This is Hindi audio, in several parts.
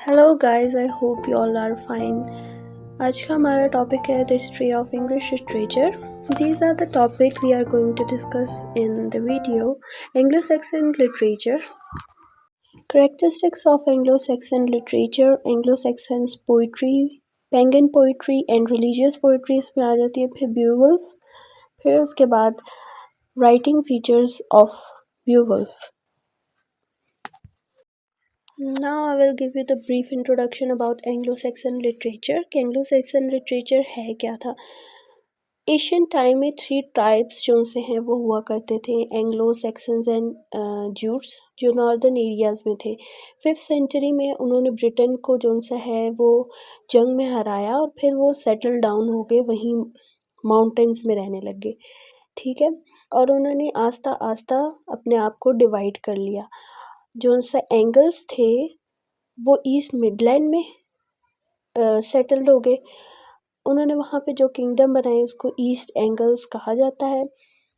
Hello guys, I hope you all are fine. आज का हमारा टॉपिक है the history of English literature. These are the topic we are going to discuss in the video. Anglo Saxon literature, characteristics of Anglo-Saxon literature, Anglo-Saxons poetry, pagan poetry and religious poetry इसमें आ जाती है। फिर Beowulf, फिर उसके बाद writing features of Beowulf. Now I will give you the brief introduction about Anglo-Saxon literature. कि Anglo-Saxon literature है क्या था। एशियन टाइम में 3 ट्राइब्स जो से हैं वो हुआ करते थे, एंग्लो सैक्सन्स एंड ज्यूट्स, जो नॉर्दर्न एरियाज़ में थे। 5th सेंचुरी में उन्होंने ब्रिटेन को जो सा है वो जंग में हराया और फिर वो सेटल डाउन हो गए, वहीं माउंटेन्स में रहने लग गए, ठीक है। और उन्होंने आस्ता आस्ता अपने आप को डिवाइड कर लिया। जो सा एंगल्स थे वो ईस्ट मिडलैंड में सेटल्ड हो गए। उन्होंने वहाँ पे जो किंगडम बनाए उसको ईस्ट एंगल्स कहा जाता है,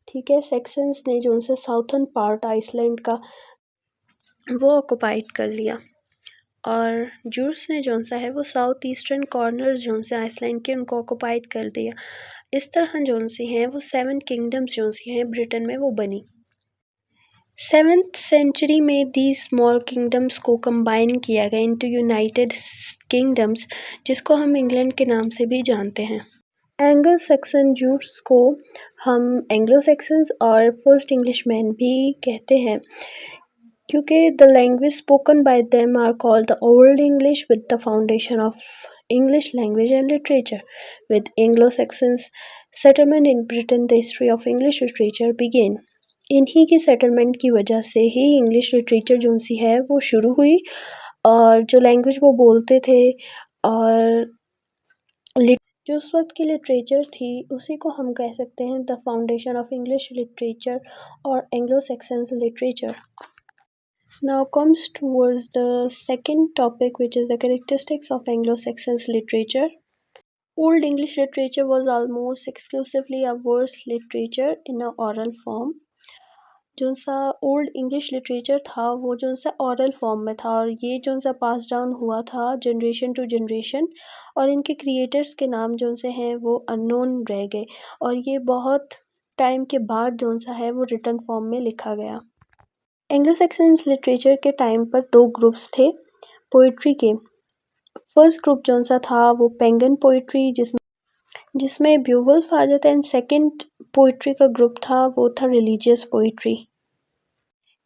ठीक है। सेक्सन्स ने जो उनसे साउथर्न पार्ट आइसलैंड का वो ऑक्युपाइड कर लिया और जूर्स ने जो सा है वो साउथ ईस्टर्न कॉर्नर जो से आइसलैंड के उनको ऑक्युपाइड कर दिया। इस तरह जो से हैं वो 7 किंगडम्स जो सी हैं ब्रिटेन में वो बनी। 7th सेंचुरी में दी स्मॉल किंगडम्स को कंबाइन किया गया इनटू यूनाइटेड किंगडम्स, जिसको हम इंग्लैंड के नाम से भी जानते हैं। एंग्लो सैक्सन जूट्स को हम एंग्लो सैक्सन्स और फर्स्ट इंग्लिशमैन भी कहते हैं, क्योंकि the language spoken by them are called the old English with the foundation of English language and literature. With Anglo Saxons settlement in Britain the history of English literature began. इन्हीं की सेटलमेंट की वजह से ही इंग्लिश लिटरेचर जो सी है वो शुरू हुई और जो लैंग्वेज वो बोलते थे और जो उस वक्त की लिटरेचर थी उसी को हम कह सकते हैं the foundation of English literature और Anglo Saxons literature. Now comes towards the second topic, which is the characteristics of Anglo-Saxons literature. Old English literature was almost exclusively a verse literature in an oral form. जो सा ओल्ड इंग्लिश लिटरेचर था वो जो सा ऑरल फॉर्म में था और ये जो सा पास डाउन हुआ था जनरेशन टू जनरेशन, और इनके क्रिएटर्स के नाम जो से हैं वो अननोन रह गए और ये बहुत टाइम के बाद जो सा है वो रिटन फॉर्म में लिखा गया। एंग्लो सैक्सन्स लिटरेचर के टाइम पर 2 ग्रुप्स थे पोइट्री के। फर्स्ट ग्रुप जो सा था वो पेंगन पोइट्री जिसमें ब्यूवुल्फ आ जाता है, एंड सेकेंड पोइट्री का ग्रुप था वो था रिलीजियस पोइट्री।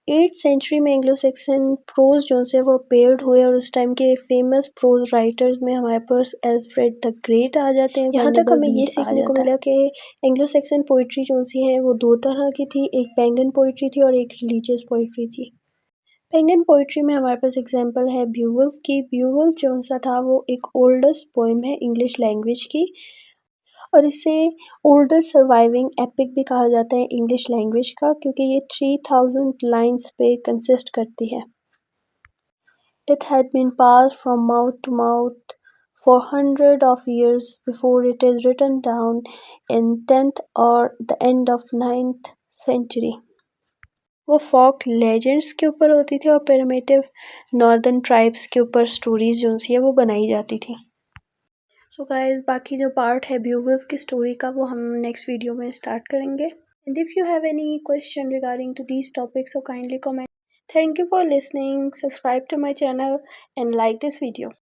8th सेंचुरी में एंग्लो सैक्सन प्रोज जो से वो पेयर्ड हुए और उस टाइम के फेमस प्रोज राइटर्स में हमारे पास एल्फ्रेड द ग्रेट आ जाते हैं। यहाँ तक हमें ये सीखने को मिला कि एंग्लो सैक्सन पोइट्री जो सी है वो 2 तरह की थी, एक पेंगन पोइट्री थी और एक रिलीजियस पोइट्री थी। पेंगन पोइट्री में हमारे पास एग्जांपल है ब्यूवुल्फ की। ब्यूवुल्फ जो सा था वो एक ओल्डेस्ट पोएम है इंग्लिश लैंग्वेज की और इसे ओल्डेस्ट सर्वाइविंग एपिक भी कहा जाता है इंग्लिश लैंग्वेज का, क्योंकि ये 3000 लाइन्स पे कंसिस्ट करती है। It had been passed from mouth to mouth for hundreds of years before it is written down in 10th or the end of 9th century. वो फोक लेजेंड्स के ऊपर होती थी और प्रिमिटिव नॉर्दर्न ट्राइब्स के ऊपर स्टोरीज जो सी है वो बनाई जाती थी। सो गाइस, बाकी जो पार्ट है ब्यूवुल्फ की स्टोरी का वो हम नेक्स्ट वीडियो में स्टार्ट करेंगे। And if you have any question regarding to these topics so kindly comment. Thank you for listening, subscribe to my channel and like this video.